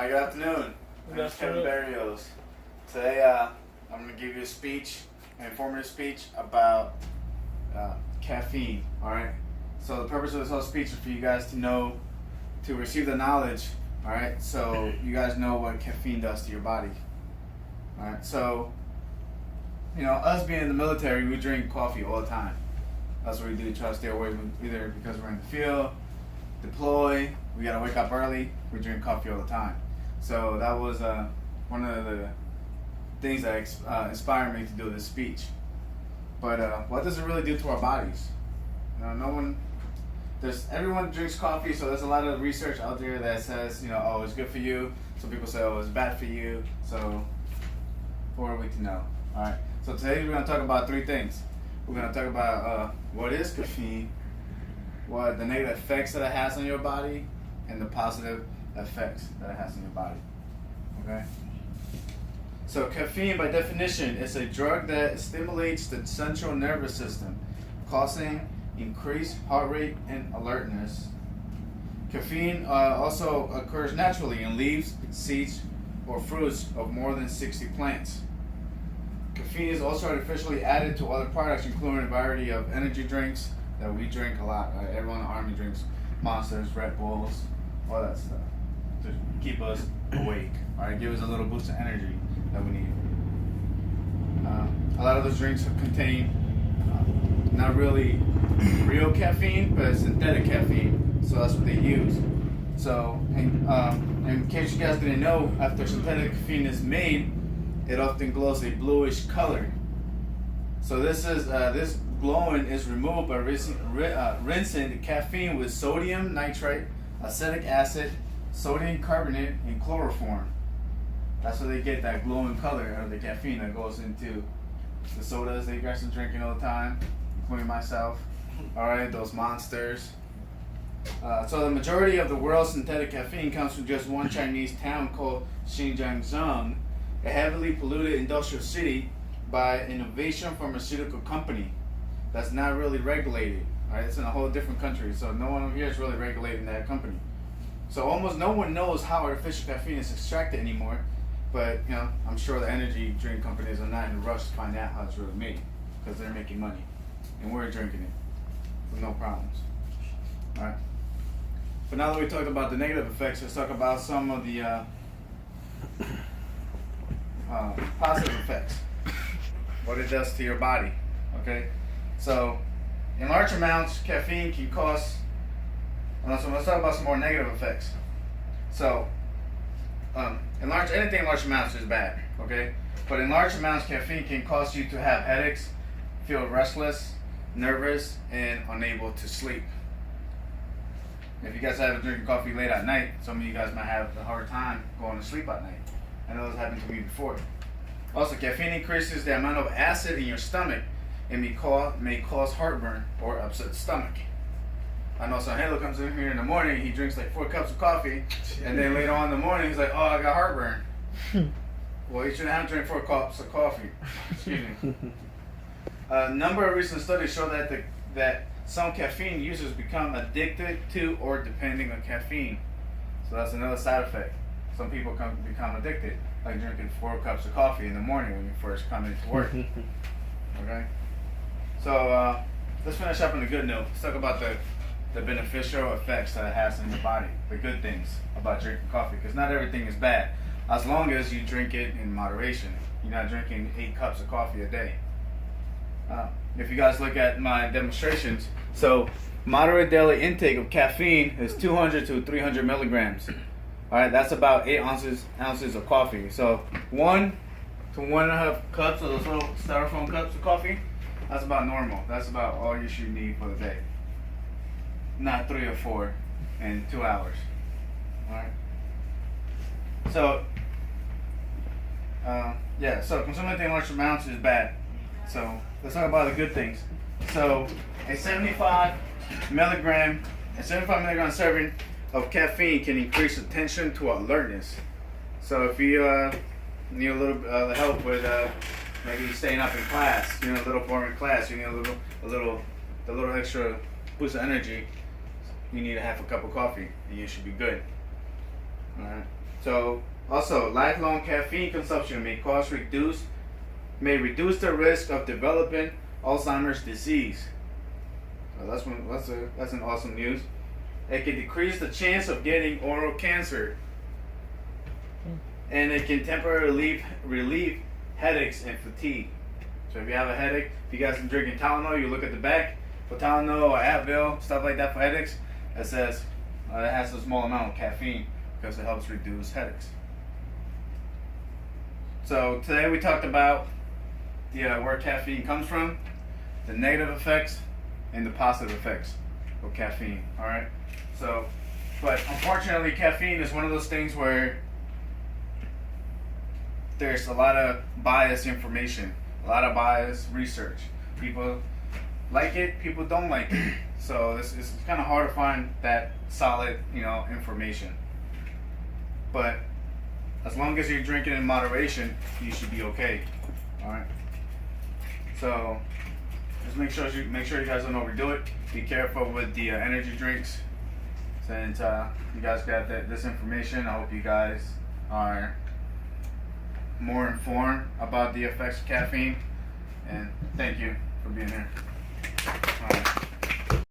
Hi, good afternoon. My name is Kevin Barrios. Today, I'm going to give you a speech, an informative speech about caffeine. All right. So the purpose of this whole speech is for you guys to know, to receive the knowledge. All right. So you guys know what caffeine does to your body. All right. So, you know, us being in the military, we drink coffee all the time. That's what we do to try to stay away from, either because we're in the field, deploy, we gotta wake up early, we drink coffee all the time. So that was one of the things that inspired me to do this speech. But what does it really do to our bodies? You know, everyone drinks coffee, so there's a lot of research out there that says, you know, oh, it's good for you. Some people say, oh, it's bad for you. So what are we to know? All right. So today we're gonna talk about three things. We're gonna talk about what is caffeine, what the negative effects that it has on your body, and the positive effects that it has on your body. Okay? So caffeine, by definition, is a drug that stimulates the central nervous system, causing increased heart rate and alertness. Caffeine also occurs naturally in leaves, seeds, or fruits of more than 60 plants. Caffeine is also artificially added to other products, including a variety of energy drinks that we drink a lot. Everyone in the Army drinks Monsters, Red Bulls, all that stuff to keep us awake. All right, give us a little boost of energy that we need. A lot of those drinks contain not really real caffeine, but synthetic caffeine. So that's what they use. So, in case you guys didn't know, after synthetic caffeine is made, it often glows a bluish color. So this glowing is removed by rinsing the caffeine with sodium nitrite, acetic acid, sodium carbonate, and chloroform. That's how they get that glowing color out of the caffeine that goes into the sodas that you guys are drinking all the time, including myself. All right, those Monsters. So the majority of the world's synthetic caffeine comes from just one Chinese town called Xinjiang, a heavily polluted industrial city by an innovation pharmaceutical company that's not really regulated. All right, it's in a whole different country, so no one here is really regulating that company. So almost no one knows how artificial caffeine is extracted anymore, but you know, I'm sure the energy drink companies are not in a rush to find out how it's really made, because they're making money, and we're drinking it with no problems. All right. But now that we talked about the negative effects, let's talk about some of the positive effects, what it does to your body. Okay, so in large amounts, caffeine can cause. So let's talk about some more negative effects. So, anything in large amounts is bad. Okay, but in large amounts, caffeine can cause you to have headaches, feel restless, nervous, and unable to sleep. If you guys have been drinking coffee late at night, some of you guys might have a hard time going to sleep at night. I know this happened to me before. Also, caffeine increases the amount of acid in your stomach and may cause heartburn or upset the stomach. I know Sahelo comes in here in the morning, he drinks like 4 cups of coffee, and then later on in the morning, he's like, oh, I got heartburn. Well, you shouldn't have to drink 4 cups of coffee. Excuse me. A number of recent studies show that some caffeine users become addicted to or depending on caffeine. So that's another side effect. Some people become addicted, like drinking 4 cups of coffee in the morning when you first come into work. Okay? So let's finish up on a good note. Let's talk about the beneficial effects that it has on your body, the good things about drinking coffee, because not everything is bad, as long as you drink it in moderation. You're not drinking 8 cups of coffee a day. If you guys look at my demonstrations, so moderate daily intake of caffeine is 200 to 300 milligrams. All right, that's about 8 ounces of coffee. So 1 to 1.5 cups of those little styrofoam cups of coffee, that's about normal. That's about all you should need for the day. Not 3 or 4 in 2 hours. All right. So, so consuming in large amounts is bad. So let's talk about the good things. So a 75 milligram serving of caffeine can increase attention to alertness. So if you need a little help with maybe staying up in class, you know, a little boring class, you need a little extra boost of energy, you need to have a cup of coffee and you should be good. All right. So also, lifelong caffeine consumption may reduce the risk of developing Alzheimer's disease. So that's an awesome news. It can decrease the chance of getting oral cancer, and it can temporarily relieve headaches and fatigue. So if you have a headache, if you guys are drinking Tylenol, you look at the back for Tylenol or Advil, stuff like that for headaches. It says it has a small amount of caffeine because it helps reduce headaches. So today we talked about where caffeine comes from, the negative effects, and the positive effects of caffeine. All right. So, but unfortunately, caffeine is one of those things where there's a lot of biased information, a lot of biased research. People like it, people don't like it. So it's kind of hard to find that solid, information. But as long as you're drinking in moderation, you should be okay. All right. So just make sure you guys don't overdo it. Be careful with the energy drinks. Since you guys got this information, I hope you guys are more informed about the effects of caffeine. And thank you for being here. All right.